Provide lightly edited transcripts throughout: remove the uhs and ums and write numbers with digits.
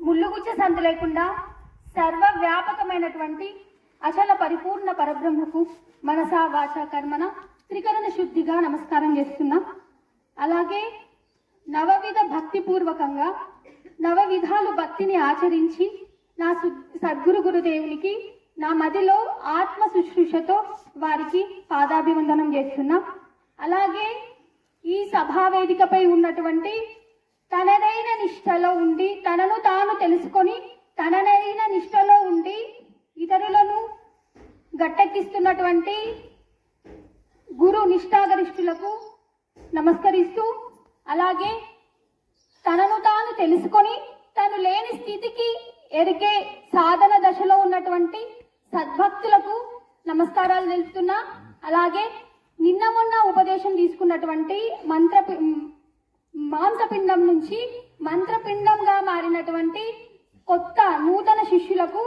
ముల్లుగుచ్చ సంత లేకుండా సర్వవ్యాపకమైనటువంటి అచల పరిపూర్ణ పరబ్రహ్మకు మనస వాచ కర్మన త్రికరణ శుద్ధిగా నమస్కారం చేస్తున్నా. అలాగే నవవిధ భక్తిపూర్వకంగా నవవిధాలు భక్తిని ఆచరించి నా సద్గురు గురుదేవునికి నా మదిలో ఆత్మ శుశ్రూషతో వారికి పాదాభివందనం చేస్తున్నా. అలాగే ఈ సభావేదికపై ఉన్నటువంటి తనదైన నిష్టలో ఉండి తనను తాను తెలుసుకొని తనదైన నిష్టలో ఉండి ఇతరులను గట్టెక్కిస్తున్నటువంటి గురు నిష్ఠాగరిష్ఠులకు నమస్కరిస్తూ, అలాగే తనను తాను తెలుసుకొని తను లేని స్థితికి ఎరికే సాధన దశలో ఉన్నటువంటి సద్భక్తులకు నమస్కారాలు తెలుపుతున్నా. అలాగే నిన్న మొన్న ఉపదేశం తీసుకున్నటువంటి మాంసపిండం నుంచి మంత్రపిండంగా మారినటువంటి కొత్త నూతన శిష్యులకు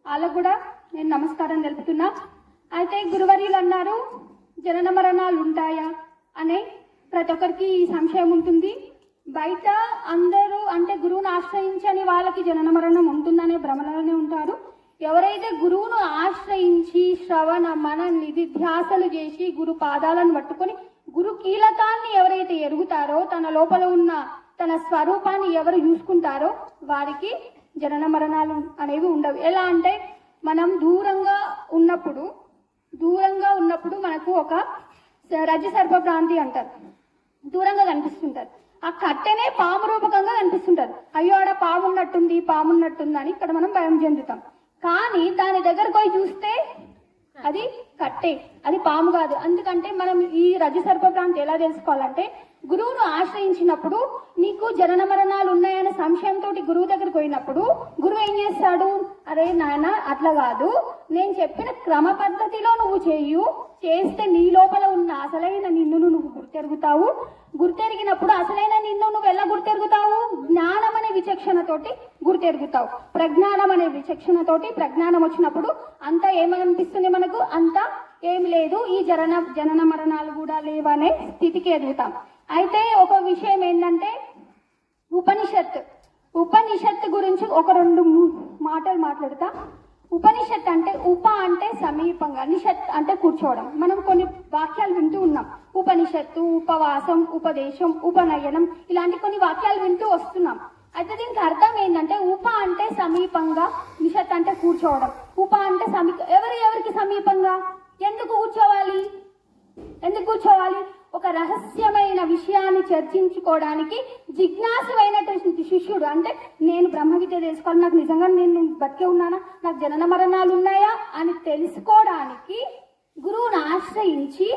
వాళ్ళకు కూడా నేను నమస్కారం తెలుపుతున్నా. అయితే గురువర్యులు అన్నారు, జనన మరణాలు ఉంటాయా అనే ప్రతి ఒక్కరికి ఈ సంశయం ఉంటుంది. బయట అందరూ అంటే గురువును ఆశ్రయించని వాళ్ళకి జనన మరణం ఉంటుందనే భ్రమలోనే ఉంటారు. ఎవరైతే గురువును ఆశ్రయించి శ్రవణ మన నిధిధ్యాసలు చేసి గురు పాదాలను పట్టుకొని గురు కీలకాన్ని ఎవరైతే ఎరుగుతారో తన లోపల ఉన్న తన స్వరూపాన్ని ఎవరు చూసుకుంటారో వారికి జనన మరణాలు అనేవి ఉండవు. ఎలా అంటే మనం దూరంగా ఉన్నప్పుడు మనకు ఒక రజ్జు సర్ప భ్రాంతి అంటారు, దూరంగా కనిపిస్తుంటారు. ఆ కట్టెనే పాము రూపకంగా కనిపిస్తుంటారు. అయ్యో ఆడ పాము ఉన్నట్టుంది అని ఇక్కడ మనం భయం చెందుతాం. కానీ దాని దగ్గరకు పోయి చూస్తే అది కట్టే, అది పాము కాదు. అందుకంటే మనం ఈ రజ్జు సర్ప భ్రాంతి ఎలా తెలుసుకోవాలంటే గురువును ఆశ్రయించినప్పుడు నీకు జనన మరణాలు ఉన్నాయనే సంశయంతో గురువు దగ్గరికి పోయినప్పుడు గురువు ఏం చేస్తాడు, అరే నాయన అట్లా కాదు, నేను చెప్పిన క్రమ పద్ధతిలో నువ్వు చేస్తే నీ లోపల ఉన్న అసలైన నిన్ను నువ్వు గుర్తెరుగుతావు. గుర్తెరిగినప్పుడు అసలైన నిన్ను నువ్వు ఎలా గుర్తెరుగుతావు, జ్ఞానం అనే విచక్షణతోటి గుర్తెరుగుతావు. ప్రజ్ఞానం అనే విచక్షణతోటి ప్రజ్ఞానం వచ్చినప్పుడు అంతా ఏమనిపిస్తుంది మనకు, అంతా ఏం లేదు, ఈ జనన మరణాలు కూడా లేవనే స్థితికి ఎదుగుతాం. అయితే ఒక విషయం ఏంటంటే ఉపనిషత్తు గురించి ఒక 2 మాటలు మాట్లాడతా. ఉపనిషత్ అంటే ఉప అంటే సమీపంగా, నిషత్ అంటే కూర్చోవడం. మనం కొన్ని వాక్యాలు వింటూ ఉన్నాం, ఉపనిషత్తు, ఉపవాసం, ఉపదేశం, ఉపనయనం, ఇలాంటి కొన్ని వాక్యాలు వింటూ వస్తున్నాం. అయితే దీనికి అర్థం ఏంటంటే ఉప అంటే సమీపంగా, నిషత్ అంటే కూర్చోవడం. ఉప అంటే ఎవరికి సమీపంగా, ఎందుకు కూర్చోవాలి? ఒక రహస్యమైన విషయాన్ని చర్చించుకోవడానికి జిజ్ఞాసువైనటువంటి శిష్యుడు, అంటే నేను బ్రహ్మ విద్య తెలుసుకోవాలి, నాకు నిజంగా నేను బతికే ఉన్నానా, నాకు జనన మరణాలు ఉన్నాయా అని తెలుసుకోవడానికి గురువుని ఆశ్రయించి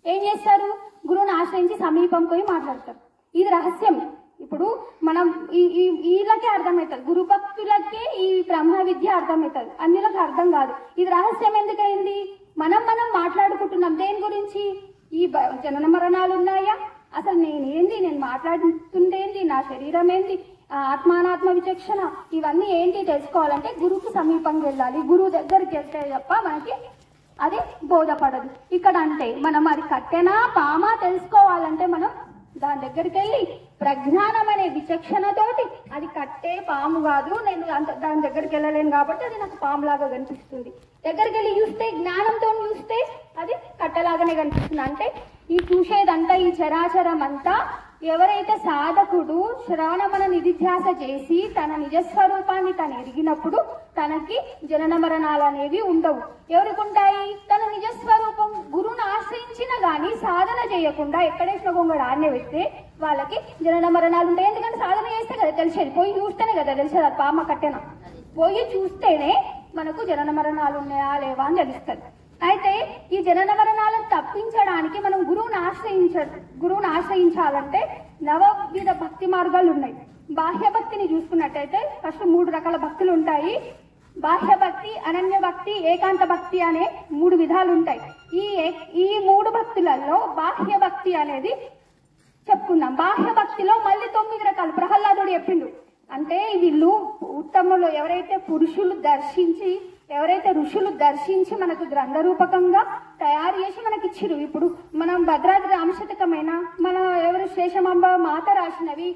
ఏం చేస్తారు, గురువుని ఆశ్రయించి సమీపం పోయి మాట్లాడతారు. ఇది రహస్యం. ఇప్పుడు మనం వీళ్ళకే అర్థమవుతుంది, గురు భక్తులకే ఈ బ్రహ్మ విద్య అర్థమవుతుంది, అన్నిలకు అర్థం కాదు. ఇది రహస్యం ఎందుకైంది, మనం మాట్లాడుకుంటున్నాం దేని గురించి, ఈ జనన మరణాలు ఉన్నాయా, అసలు నేను మాట్లాడుతుంటేంది, నా శరీరం ఏంటి, ఆత్మానాత్మ విచక్షణ, ఇవన్నీ ఏంటి తెలుసుకోవాలంటే గురువుకి సమీపంగా వెళ్ళాలి. గురువు దగ్గరికి వెళ్తే తప్ప మనకి అది బోధపడదు. ఇక్కడ అంటే మనం అది కట్టెనా పామా తెలుసుకోవాలంటే మనం దాని దగ్గరికి వెళ్ళి ప్రజ్ఞానం అనే విచక్షణతోటి అది కట్టే పాము కాదు, నేను దాని దగ్గరికి వెళ్ళలేను కాబట్టి అది నాకు పాములాగా కనిపిస్తుంది, దగ్గరికి వెళ్ళి చూస్తే జ్ఞానంతో చూస్తే అది కట్టలాగానే కనిపిస్తుంది. అంటే ఈ చూసేదంతా ఈ చరాచరం అంతా ఎవరైతే సాధకుడు శ్రవణమన నిధిధ్యాస చేసి తన నిజస్వరూపాన్ని తను ఎరిగినప్పుడు తనకి జనన మరణాలు అనేవి ఉండవు. ఎవరికి ఉంటాయి, తన నిజస్వరూపం. గురువును ఆశ్రయించిన గాని సాధన చేయకుండా ఎక్కడేసిన గొంగడు ఆడనే పెడితే వాళ్ళకి జనన మరణాలు ఉంటాయి. ఎందుకంటే సాధన చేస్తే కదా తెలిసేది, పోయి చూస్తేనే కదా తెలిసేది అది పామ కట్టెన, పోయి చూస్తేనే మనకు జనన మరణాలు ఉన్నాయా లేవా అని తెలుస్తుంది. అయితే ఈ జనన మరణాలను తప్పించడానికి మనం గురువుని ఆశ్రయించాలంటే నవవిధ భక్తి మార్గాలు ఉన్నాయి. బాహ్య భక్తిని చూసుకున్నట్టయితే ఫస్ట్ 3 రకాల భక్తులు ఉంటాయి. బాహ్య భక్తి, అనన్య భక్తి, ఏకాంత భక్తి అనే 3 విధాలు ఉంటాయి. ఈ 3 భక్తులలో బాహ్య భక్తి అనేది చెప్పుకుందాం. బాహ్య భక్తిలో మళ్ళీ 9 రకాలు ప్రహ్లాదుడు చెప్పిండు. అంటే వీళ్ళు ఉత్తములు, ఎవరైతే ఋషులు దర్శించి మనకు గ్రంథ రూపకంగా తయారు చేసి మనకి ఇచ్చిరు. ఇప్పుడు మనం భద్రాద్రి రామశతకమైన మన ఎవరు శేషమాంబ మాత రాసినవి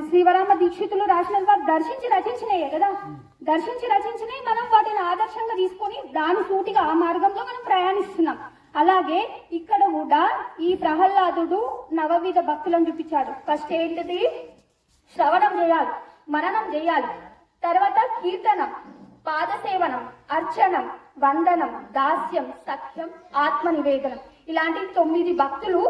శ్రీవరామ దీక్షితులు రాసిన వారు దర్శించి రచించినాయే కదా, దర్శించి రచించినవి మనం వాటిని ఆదర్శంగా తీసుకొని దాని సూటిగా ఆ మార్గంలో మనం ప్రయాణిస్తున్నాం. అలాగే ఇక్కడ కూడా ఈ ప్రహ్లాదుడు నవవిధ భక్తులను చూపించాడు. ఫస్ట్ ఏంటిది? శ్రవణం చేయాలి, మననం చేయాలి, తర్వాత కీర్తనం, పాదసేవనం, అర్చనం, వందనం, దాస్యం, సఖ్యం, ఆత్మ నివేదనం. ఇలాంటి 9 భక్తులు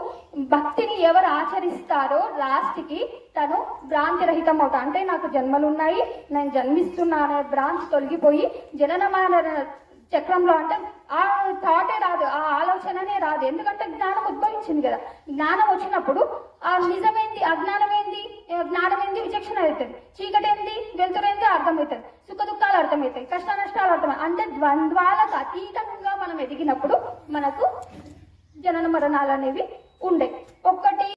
భక్తిని ఎవరు ఆచరిస్తారో లాస్ట్ కి తను భ్రాంతి రహితం అవుతా. అంటే నాకు జన్మలున్నాయి, నేను జన్మిస్తున్నా అనే భ్రాంతి తొలగిపోయి జనన చక్రంలో అంటే ఆ థాటే రాదు, ఆ ఆలోచననే రాదు. ఎందుకంటే జ్ఞానం ఉద్భవించింది కదా. జ్ఞానం వచ్చినప్పుడు ఆ నిజమేంది, అజ్ఞానం ఏంది, జ్ఞానం ఏంది విచక్షణ అవుతుంది, చీకటి ఏంది వెలుతురేంది అర్థమవుతుంది, సుఖ దుఃఖాలు అర్థమవుతాయి, కష్ట నష్టాలు అర్థమవుతాయి. అంటే ద్వంద్వాలకు అతీతంగా మనం ఎదిగినప్పుడు మనకు జనన మరణాలు అనేవి ఉండే. ఒక్కటి